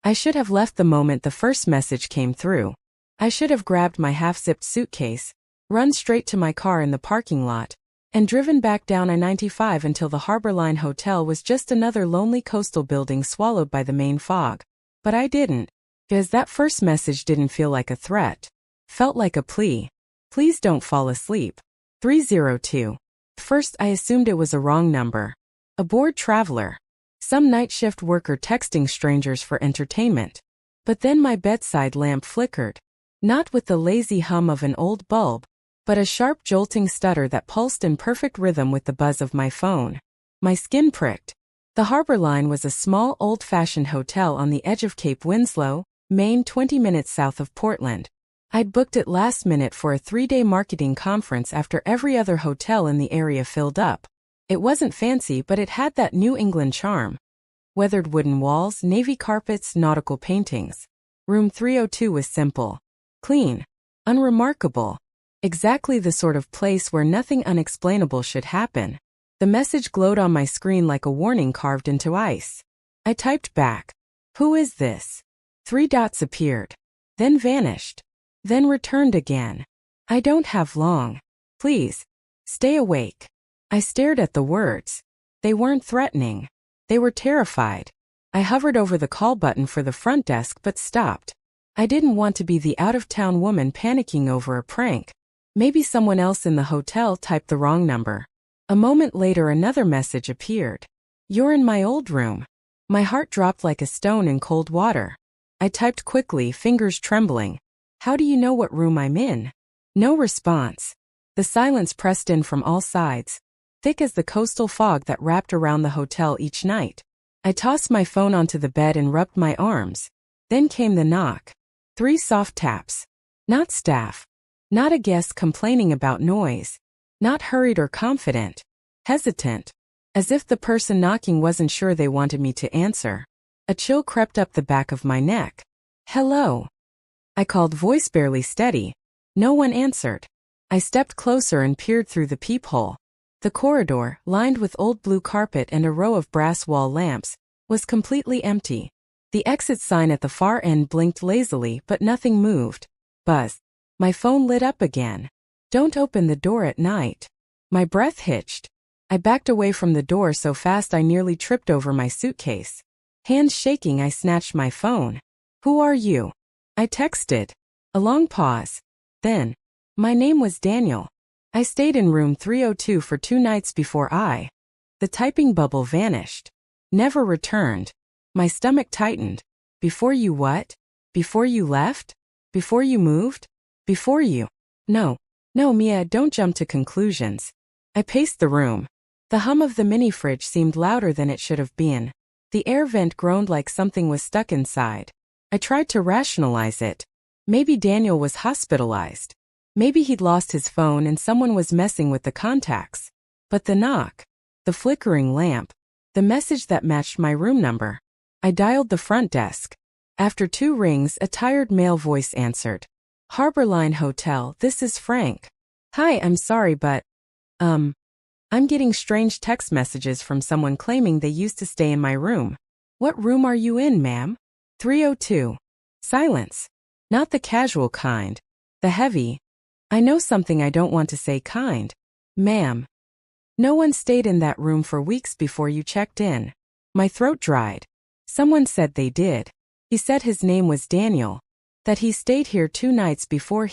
I should have left the moment the first message came through. I should have grabbed my half-zipped suitcase, run straight to my car in the parking lot, and driven back down I-95 until the Harborline Hotel was just another lonely coastal building swallowed by the Maine fog. But I didn't, because that first message didn't feel like a threat. Felt like a plea. Please don't fall asleep. 302. First I assumed it was a wrong number. A bored traveler. Some night shift worker texting strangers for entertainment. But then my bedside lamp flickered. Not with the lazy hum of an old bulb, but a sharp jolting stutter that pulsed in perfect rhythm with the buzz of my phone. My skin pricked. The Harborline was a small, old-fashioned hotel on the edge of Cape Winslow, Maine, 20 minutes south of Portland. I'd booked it last minute for a 3-day marketing conference after every other hotel in the area filled up. It wasn't fancy, but it had that New England charm. Weathered wooden walls, navy carpets, nautical paintings. Room 302 was simple. Clean. Unremarkable. Exactly the sort of place where nothing unexplainable should happen. The message glowed on my screen like a warning carved into ice. I typed back. Who is this? 3 dots appeared. Then vanished. Then returned again. I don't have long. Please. Stay awake. I stared at the words. They weren't threatening. They were terrified. I hovered over the call button for the front desk but stopped. I didn't want to be the out-of-town woman panicking over a prank. Maybe someone else in the hotel typed the wrong number. A moment later another message appeared. You're in my old room. My heart dropped like a stone in cold water. I typed quickly, fingers trembling. How do you know what room I'm in? No response. The silence pressed in from all sides, thick as the coastal fog that wrapped around the hotel each night. I tossed my phone onto the bed and rubbed my arms. Then came the knock. 3 soft taps. Not staff. Not a guest complaining about noise. Not hurried or confident. Hesitant. As if the person knocking wasn't sure they wanted me to answer. A chill crept up the back of my neck. Hello. I called, voice barely steady. No one answered. I stepped closer and peered through the peephole. The corridor, lined with old blue carpet and a row of brass wall lamps, was completely empty. The exit sign at the far end blinked lazily, but nothing moved. Buzz. My phone lit up again. Don't open the door at night. My breath hitched. I backed away from the door so fast I nearly tripped over my suitcase. Hands shaking, I snatched my phone. Who are you? I texted. A long pause. Then. My name was Daniel. I stayed in room 302 for 2 nights before The typing bubble vanished. Never returned. My stomach tightened. Before you what? Before you left? Before you moved? Before you? No, Mia, don't jump to conclusions. I paced the room. The hum of the mini fridge seemed louder than it should have been. The air vent groaned like something was stuck inside. I tried to rationalize it. Maybe Daniel was hospitalized. Maybe he'd lost his phone and someone was messing with the contacts. But the knock, the flickering lamp, the message that matched my room number. I dialed the front desk. After 2 rings, a tired male voice answered. Harborline Hotel, this is Frank. Hi, I'm sorry, but, I'm getting strange text messages from someone claiming they used to stay in my room. What room are you in, ma'am? 302. Silence. Not the casual kind. The heavy. I know something I don't want to say kind. Ma'am. No one stayed in that room for weeks before you checked in. My throat dried. Someone said they did. He said his name was Daniel. That he stayed here 2 nights before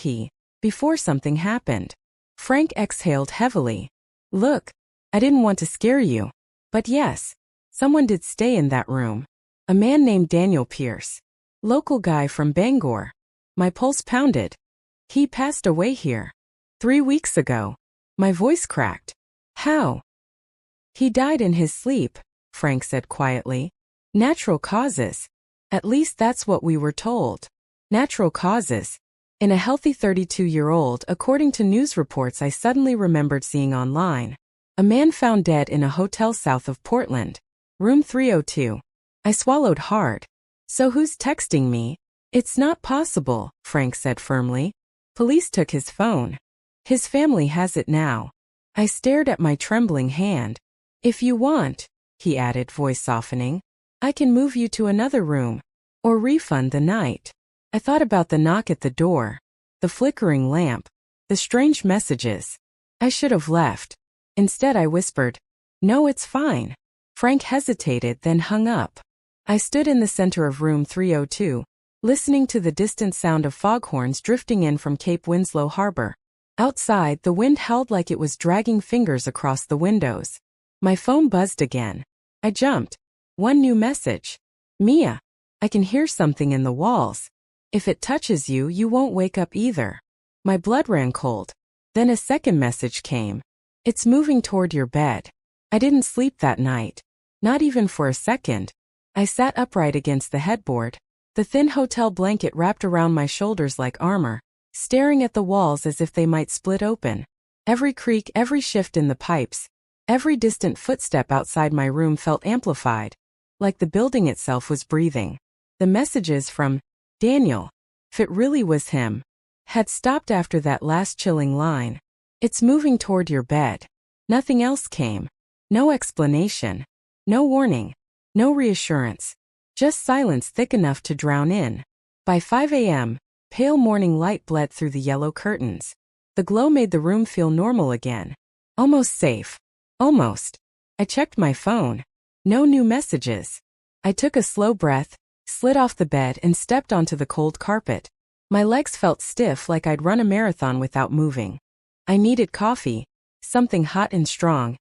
something happened. Frank exhaled heavily. Look, I didn't want to scare you. But yes, someone did stay in that room. A man named Daniel Pierce. Local guy from Bangor. My pulse pounded. He passed away here. 3 weeks ago. My voice cracked. How? He died in his sleep, Frank said quietly. Natural causes. At least that's what we were told. Natural causes. In a healthy 32-year-old, according to news reports I suddenly remembered seeing online. A man found dead in a hotel south of Portland. Room 302. I swallowed hard. So who's texting me? It's not possible, Frank said firmly. Police took his phone. His family has it now. I stared at my trembling hand. If you want, he added, voice softening, I can move you to another room. Or refund the night. I thought about the knock at the door, the flickering lamp, the strange messages. I should have left. Instead I whispered, "No, it's fine." Frank hesitated, then hung up. I stood in the center of room 302, listening to the distant sound of foghorns drifting in from Cape Winslow Harbor. Outside, the wind howled like it was dragging fingers across the windows. My phone buzzed again. I jumped. One new message. "Mia, I can hear something in the walls. If it touches you, you won't wake up either." My blood ran cold. Then a second message came. "It's moving toward your bed." I didn't sleep that night. Not even for a second. I sat upright against the headboard, the thin hotel blanket wrapped around my shoulders like armor, staring at the walls as if they might split open. Every creak, every shift in the pipes, every distant footstep outside my room felt amplified, like the building itself was breathing. The messages from Daniel, if it really was him, had stopped after that last chilling line. "It's moving toward your bed." Nothing else came. No explanation. No warning. No reassurance. Just silence thick enough to drown in. By 5 a.m., pale morning light bled through the yellow curtains. The glow made the room feel normal again. Almost safe. Almost. I checked my phone. No new messages. I took a slow breath, slid off the bed and stepped onto the cold carpet. My legs felt stiff like I'd run a marathon without moving. I needed coffee, something hot and strong.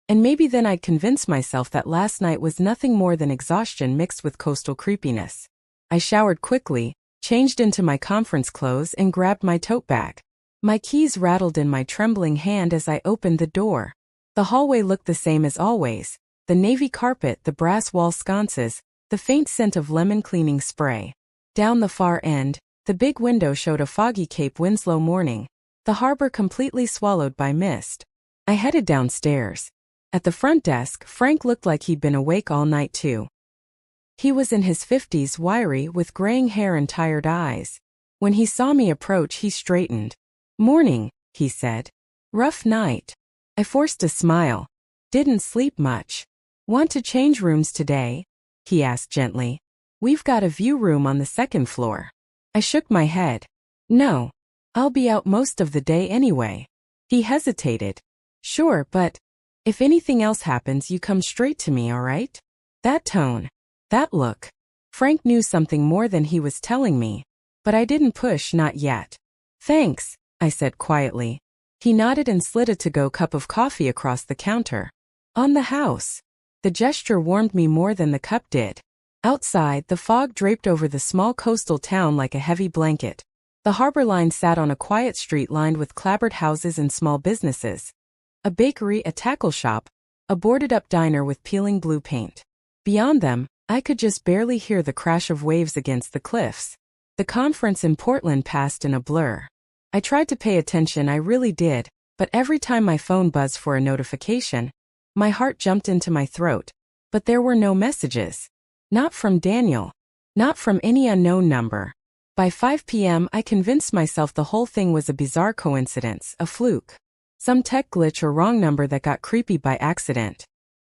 And maybe then I'd convince myself that last night was nothing more than exhaustion mixed with coastal creepiness. I showered quickly, changed into my conference clothes and grabbed my tote bag. My keys rattled in my trembling hand as I opened the door. The hallway looked the same as always. The navy carpet, the brass wall sconces, the faint scent of lemon cleaning spray. Down the far end, the big window showed a foggy Cape Winslow morning, the harbor completely swallowed by mist. I headed downstairs. At the front desk, Frank looked like he'd been awake all night too. He was in his 50s, wiry, with graying hair and tired eyes. When he saw me approach, he straightened. "Morning," he said. "Rough night." I forced a smile. "Didn't sleep much." "Want to change rooms today?" he asked gently. "We've got a view room on the second floor." I shook my head. "No. I'll be out most of the day anyway." He hesitated. "Sure, but if anything else happens, you come straight to me, all right?" That tone. That look. Frank knew something more than he was telling me. But I didn't push, not yet. "Thanks," I said quietly. He nodded and slid a to-go cup of coffee across the counter. "On the house." The gesture warmed me more than the cup did. Outside, the fog draped over the small coastal town like a heavy blanket. The harbor line sat on a quiet street lined with clapboard houses and small businesses. A bakery, a tackle shop, a boarded-up diner with peeling blue paint. Beyond them, I could just barely hear the crash of waves against the cliffs. The conference in Portland passed in a blur. I tried to pay attention, I really did, but every time my phone buzzed for a notification, my heart jumped into my throat. But there were no messages. Not from Daniel. Not from any unknown number. By 5 p.m., I convinced myself the whole thing was a bizarre coincidence, a fluke. Some tech glitch or wrong number that got creepy by accident.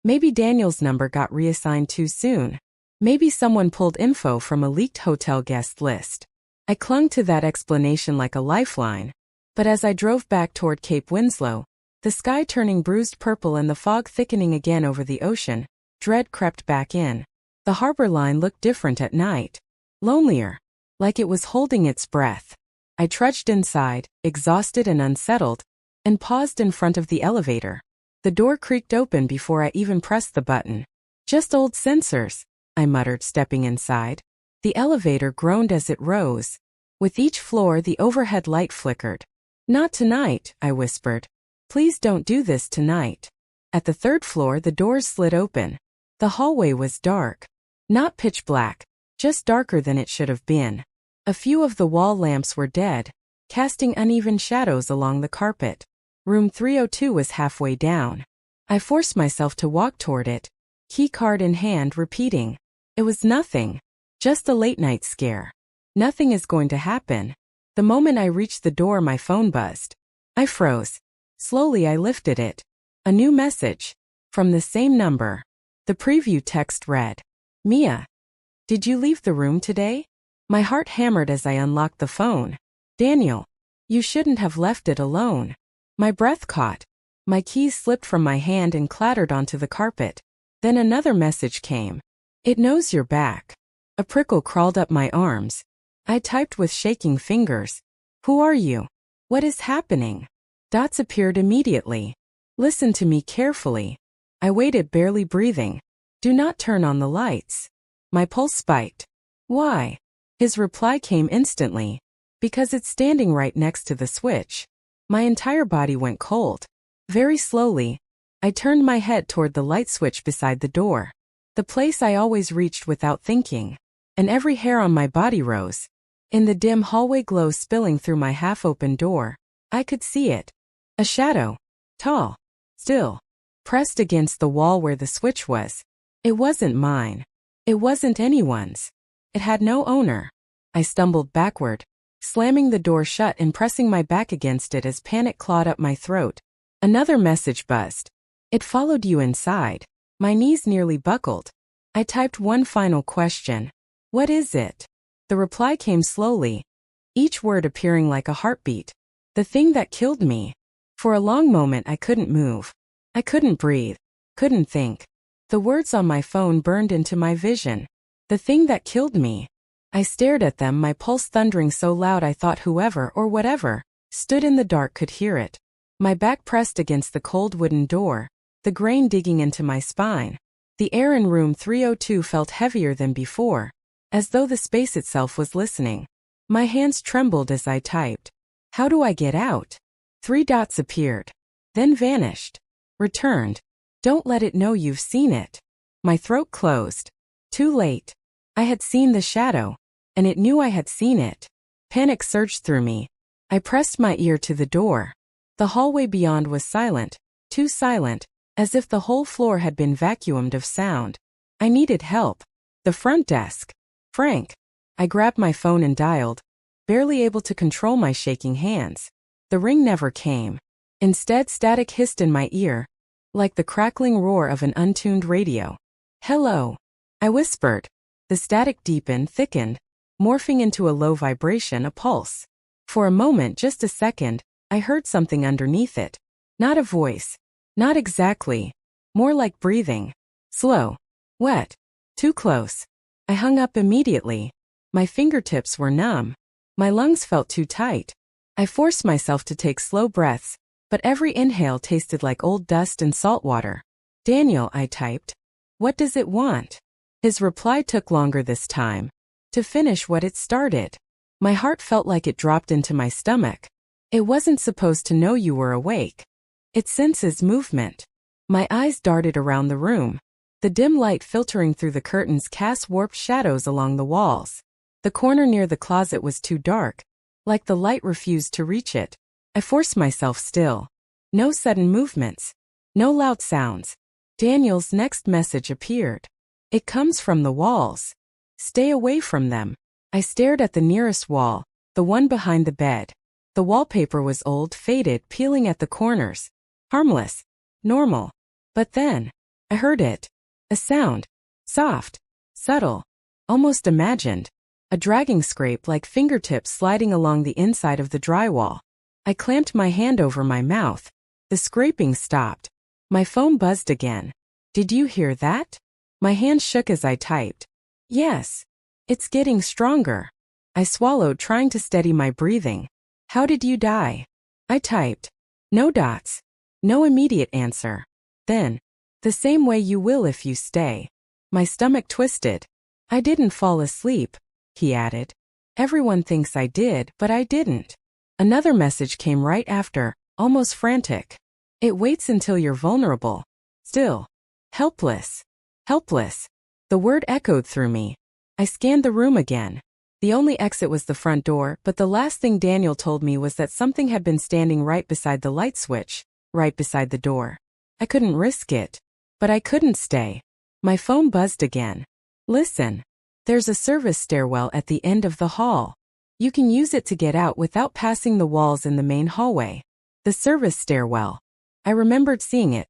Maybe Daniel's number got reassigned too soon. Maybe someone pulled info from a leaked hotel guest list. I clung to that explanation like a lifeline. But as I drove back toward Cape Winslow, the sky turning bruised purple and the fog thickening again over the ocean, dread crept back in. The harbor line looked different at night. Lonelier. Like it was holding its breath. I trudged inside, exhausted and unsettled, and paused in front of the elevator. The door creaked open before I even pressed the button. "Just old sensors," I muttered, stepping inside. The elevator groaned as it rose. With each floor, the overhead light flickered. "Not tonight," I whispered. "Please don't do this tonight." At the third floor, the doors slid open. The hallway was dark. Not pitch black, just darker than it should have been. A few of the wall lamps were dead, casting uneven shadows along the carpet. Room 302 was halfway down. I forced myself to walk toward it, key card in hand, repeating. It was nothing. Just a late-night scare. Nothing is going to happen. The moment I reached the door, my phone buzzed. I froze. Slowly I lifted it. A new message. From the same number. The preview text read, "Mia, Did you leave the room today? My heart hammered as I unlocked the phone. Daniel, you shouldn't have left it alone. My breath caught. My keys slipped from my hand and clattered onto the carpet. Then another message came. It knows you're back. A prickle crawled up my arms. I typed with shaking fingers. Who are you? What is happening? Dots appeared immediately. Listen to me carefully. I waited, barely breathing. Do not turn on the lights. My pulse spiked. Why? His reply came instantly. Because it's standing right next to the switch. My entire body went cold. Very slowly, I turned my head toward the light switch beside the door. The place I always reached without thinking. And every hair on my body rose. In the dim hallway glow spilling through my half-open door, I could see it. A shadow. Tall. Still. Pressed against the wall where the switch was. It wasn't mine. It wasn't anyone's. It had no owner. I stumbled backward, slamming the door shut and pressing my back against it as panic clawed up my throat. Another message buzzed. It followed you inside. My knees nearly buckled. I typed one final question. What is it? The reply came slowly, each word appearing like a heartbeat. The thing that killed me. For a long moment I couldn't move. I couldn't breathe. Couldn't think. The words on my phone burned into my vision. The thing that killed me. I stared at them, my pulse thundering so loud I thought whoever or whatever stood in the dark could hear it. My back pressed against the cold wooden door, the grain digging into my spine. The air in room 302 felt heavier than before, as though the space itself was listening. My hands trembled as I typed. How do I get out? 3 dots appeared. Then vanished. Returned. Don't let it know you've seen it. My throat closed. Too late. I had seen the shadow, and it knew I had seen it. Panic surged through me. I pressed my ear to the door. The hallway beyond was silent, too silent, as if the whole floor had been vacuumed of sound. I needed help. The front desk. Frank. I grabbed my phone and dialed, barely able to control my shaking hands. The ring never came. Instead, static hissed in my ear, like the crackling roar of an untuned radio. Hello. I whispered. The static deepened, thickened, morphing into a low vibration, a pulse. For a moment, just a second, I heard something underneath it. Not a voice. Not exactly. More like breathing. Slow. Wet. Too close. I hung up immediately. My fingertips were numb. My lungs felt too tight. I forced myself to take slow breaths, but every inhale tasted like old dust and salt water. Daniel, I typed. What does it want? His reply took longer this time. To finish what it started. My heart felt like it dropped into my stomach. It wasn't supposed to know you were awake. It senses movement. My eyes darted around the room. The dim light filtering through the curtains cast warped shadows along the walls. The corner near the closet was too dark, like the light refused to reach it. I forced myself still. No sudden movements. No loud sounds. Daniel's next message appeared. It comes from the walls. Stay away from them. I stared at the nearest wall, the one behind the bed. The wallpaper was old, faded, peeling at the corners. Harmless. Normal. But then, I heard it. A sound. Soft. Subtle. Almost imagined. A dragging scrape like fingertips sliding along the inside of the drywall. I clamped my hand over my mouth. The scraping stopped. My phone buzzed again. Did you hear that? My hand shook as I typed. Yes. It's getting stronger. I swallowed, trying to steady my breathing. How did you die? I typed. No dots. No immediate answer. Then, the same way you will if you stay. My stomach twisted. I didn't fall asleep, he added. Everyone thinks I did, but I didn't. Another message came right after, almost frantic. It waits until you're vulnerable. Still. Helpless. Helpless. The word echoed through me. I scanned the room again. The only exit was the front door, but the last thing Daniel told me was that something had been standing right beside the light switch, right beside the door. I couldn't risk it. But I couldn't stay. My phone buzzed again. Listen. There's a service stairwell at the end of the hall. You can use it to get out without passing the walls in the main hallway. The service stairwell. I remembered seeing it.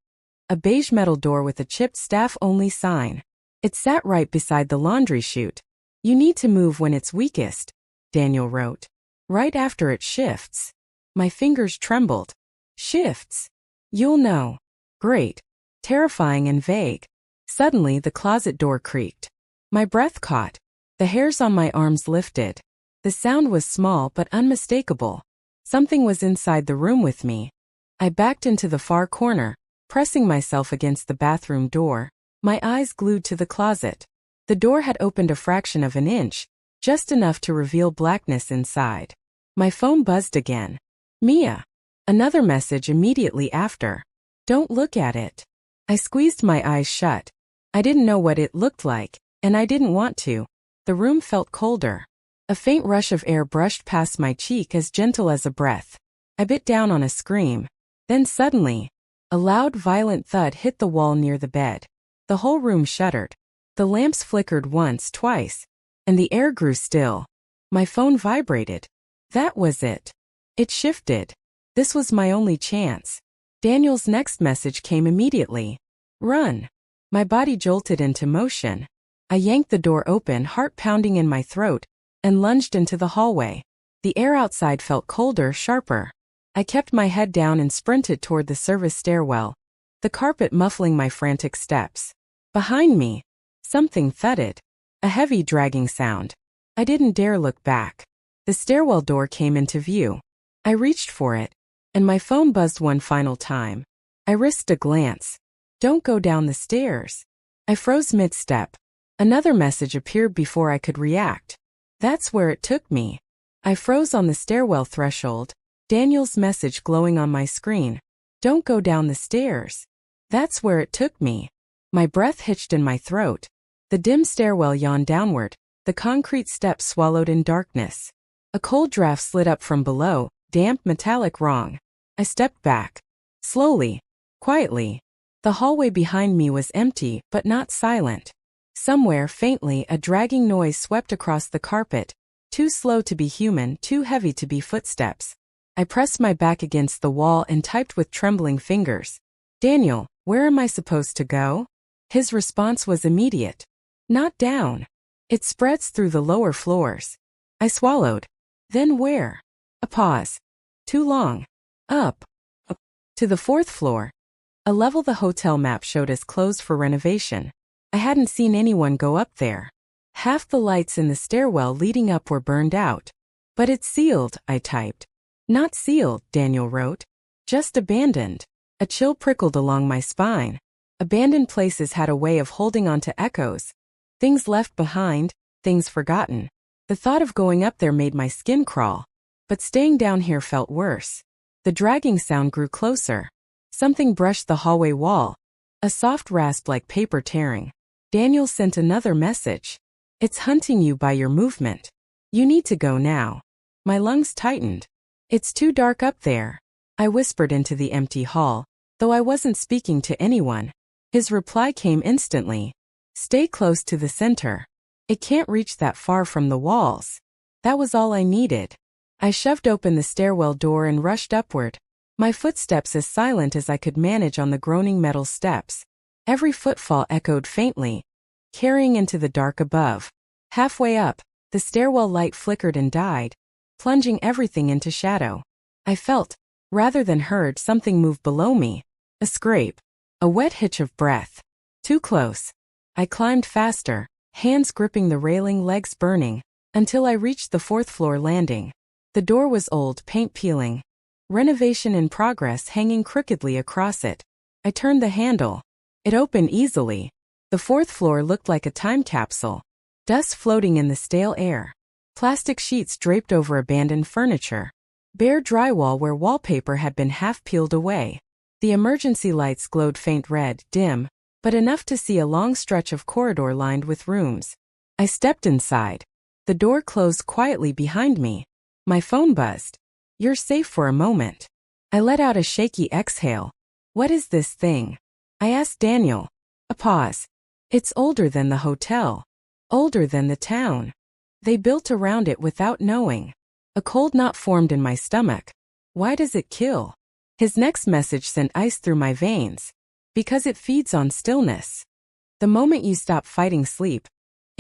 A beige metal door with a chipped staff-only sign. It sat right beside the laundry chute. You need to move when it's weakest, Daniel wrote. Right after it shifts. My fingers trembled. Shifts. You'll know. Great. Terrifying and vague. Suddenly the closet door creaked. My breath caught. The hairs on my arms lifted. The sound was small but unmistakable. Something was inside the room with me. I backed into the far corner, pressing myself against the bathroom door, my eyes glued to the closet. The door had opened a fraction of an inch, just enough to reveal blackness inside. My phone buzzed again. Mia. Another message immediately after. Don't look at it. I squeezed my eyes shut. I didn't know what it looked like, and I didn't want to. The room felt colder. A faint rush of air brushed past my cheek, as gentle as a breath. I bit down on a scream. Then suddenly, a loud, violent thud hit the wall near the bed. The whole room shuddered. The lamps flickered once, twice, and the air grew still. My phone vibrated. That was it. It shifted. This was my only chance. Daniel's next message came immediately. Run. My body jolted into motion. I yanked the door open, heart pounding in my throat, and lunged into the hallway. The air outside felt colder, sharper. I kept my head down and sprinted toward the service stairwell, the carpet muffling my frantic steps. Behind me, something thudded. A heavy dragging sound. I didn't dare look back. The stairwell door came into view. I reached for it, and my phone buzzed one final time. I risked a glance. Don't go down the stairs. I froze mid-step. Another message appeared before I could react. That's where it took me. I froze on the stairwell threshold, Daniel's message glowing on my screen. Don't go down the stairs. That's where it took me. My breath hitched in my throat. The dim stairwell yawned downward, the concrete steps swallowed in darkness. A cold draft slid up from below, damp, metallic, wrong. I stepped back. Slowly. Quietly. The hallway behind me was empty, but not silent. Somewhere, faintly, a dragging noise swept across the carpet. Too slow to be human, too heavy to be footsteps. I pressed my back against the wall and typed with trembling fingers. Daniel, where am I supposed to go? His response was immediate. Not down. It spreads through the lower floors. I swallowed. Then where? A pause. Too long. Up. Up. To the 4th floor. A level the hotel map showed as closed for renovation. I hadn't seen anyone go up there. Half the lights in the stairwell leading up were burned out. But it's sealed, I typed. Not sealed, Daniel wrote. Just abandoned. A chill prickled along my spine. Abandoned places had a way of holding on to echoes. Things left behind, things forgotten. The thought of going up there made my skin crawl. But staying down here felt worse. The dragging sound grew closer. Something brushed the hallway wall. A soft rasp like paper tearing. Daniel sent another message. It's hunting you by your movement. You need to go now. My lungs tightened. It's too dark up there. I whispered into the empty hall, though I wasn't speaking to anyone. His reply came instantly. Stay close to the center. It can't reach that far from the walls. That was all I needed. I shoved open the stairwell door and rushed upward. My footsteps as silent as I could manage on the groaning metal steps. Every footfall echoed faintly, carrying into the dark above. Halfway up, the stairwell light flickered and died, plunging everything into shadow. I felt, rather than heard, something move below me. A scrape. A wet hitch of breath. Too close. I climbed faster, hands gripping the railing, legs burning, until I reached the 4th floor landing. The door was old, paint peeling. Renovation in progress hanging crookedly across it. I turned the handle. It opened easily. The 4th floor looked like a time capsule. Dust floating in the stale air. Plastic sheets draped over abandoned furniture. Bare drywall where wallpaper had been half peeled away. The emergency lights glowed faint red, dim, but enough to see a long stretch of corridor lined with rooms. I stepped inside. The door closed quietly behind me. My phone buzzed. You're safe for a moment. I let out a shaky exhale. What is this thing? I asked Daniel. A pause. It's older than the hotel. Older than the town. They built around it without knowing. A cold knot formed in my stomach. Why does it kill? His next message sent ice through my veins. Because it feeds on stillness. The moment you stop fighting sleep,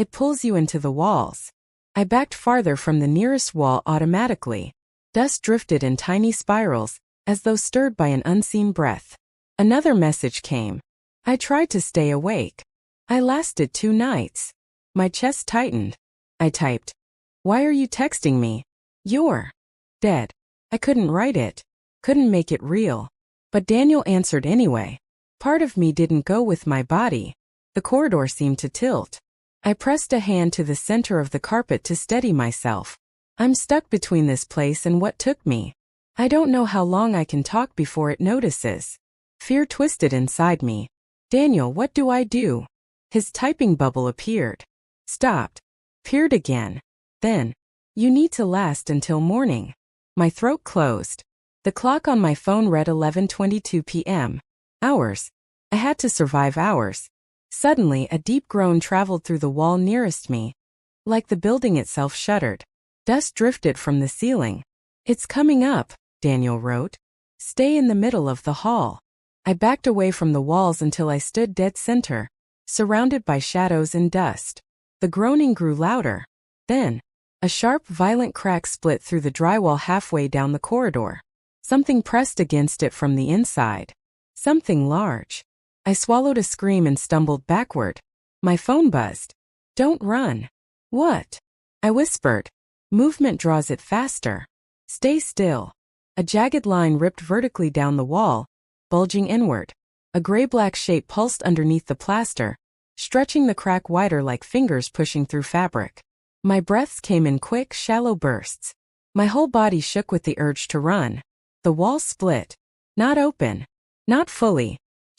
It pulls you into the walls. I backed farther from the nearest wall automatically. Dust drifted in tiny spirals, as though stirred by an unseen breath. Another message came. I tried to stay awake. I lasted 2 nights. My chest tightened. I typed, "Why are you texting me? You're dead." I couldn't write it. Couldn't make it real. But Daniel answered anyway. Part of me didn't go with my body. The corridor seemed to tilt. I pressed a hand to the center of the carpet to steady myself. I'm stuck between this place and what took me. I don't know how long I can talk before it notices. Fear twisted inside me. Daniel, what do I do? His typing bubble appeared. Stopped. Peered again. Then, you need to last until morning. My throat closed. The clock on my phone read 11:22 p.m. Hours. I had to survive hours. Suddenly, a deep groan traveled through the wall nearest me. Like the building itself shuddered. Dust drifted from the ceiling. "It's coming up," Daniel wrote. "Stay in the middle of the hall." I backed away from the walls until I stood dead center, surrounded by shadows and dust. The groaning grew louder. Then, a sharp, violent crack split through the drywall halfway down the corridor. Something pressed against it from the inside. Something large. I swallowed a scream and stumbled backward. My phone buzzed. "Don't run." "What?" I whispered. "Movement draws it faster. Stay still." A jagged line ripped vertically down the wall, bulging inward. A gray-black shape pulsed underneath the plaster, stretching the crack wider like fingers pushing through fabric. My breaths came in quick, shallow bursts. My whole body shook with the urge to run. The wall split. Not open. Not fully.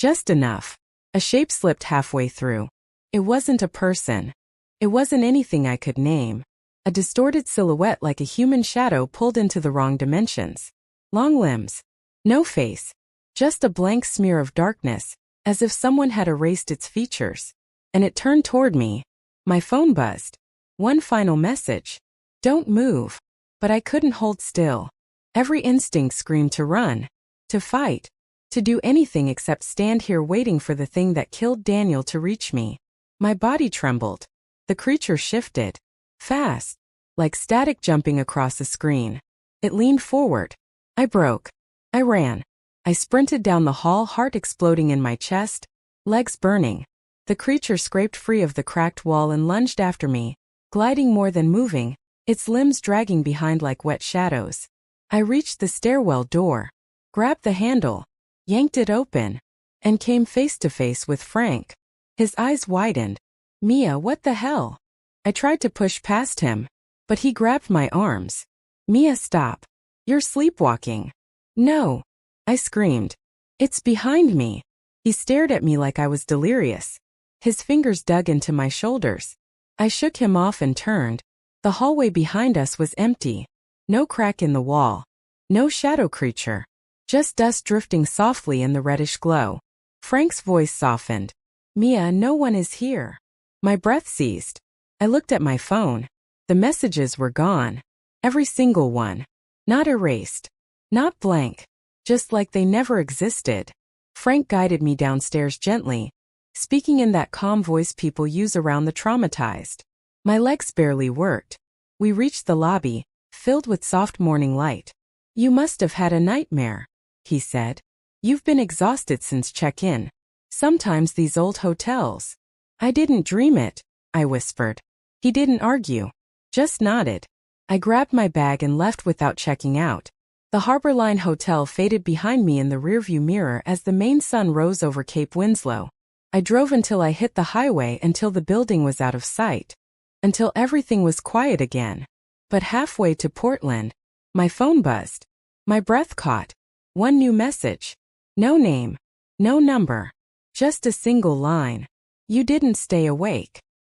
Just enough. A shape slipped halfway through. It wasn't a person. It wasn't anything I could name. A distorted silhouette like a human shadow pulled into the wrong dimensions. Long limbs. No face. Just a blank smear of darkness, as if someone had erased its features. And it turned toward me. My phone buzzed. One final message. "Don't move." But I couldn't hold still. Every instinct screamed to run. To fight. To do anything except stand here waiting for the thing that killed Daniel to reach me. My body trembled. The creature shifted. Fast. Like static jumping across a screen. It leaned forward. I broke. I ran. I sprinted down the hall, heart exploding in my chest, legs burning. The creature scraped free of the cracked wall and lunged after me, gliding more than moving, its limbs dragging behind like wet shadows. I reached the stairwell door, grabbed the handle, yanked it open, and came face to face with Frank. His eyes widened. "Mia, what the hell?" I tried to push past him, but he grabbed my arms. "Mia, stop. You're sleepwalking." "No." I screamed. "It's behind me." He stared at me like I was delirious. His fingers dug into my shoulders. I shook him off and turned. The hallway behind us was empty. No crack in the wall. No shadow creature. Just dust drifting softly in the reddish glow. Frank's voice softened. "Mia, no one is here." My breath seized. I looked at my phone. The messages were gone. Every single one. Not erased. Not blank. Just like they never existed. Frank guided me downstairs gently, speaking in that calm voice people use around the traumatized. My legs barely worked. We reached the lobby, filled with soft morning light. "You must have had a nightmare," he said. "You've been exhausted since check-in. Sometimes these old hotels." "I didn't dream it," I whispered. He didn't argue. Just nodded. I grabbed my bag and left without checking out. The Harbor Line Hotel faded behind me in the rearview mirror as the main sun rose over Cape Winslow. I drove until I hit the highway, until the building was out of sight. Until everything was quiet again. But halfway to Portland, my phone buzzed. My breath caught. One new message. No name. No number. Just a single line. "You didn't stay awake."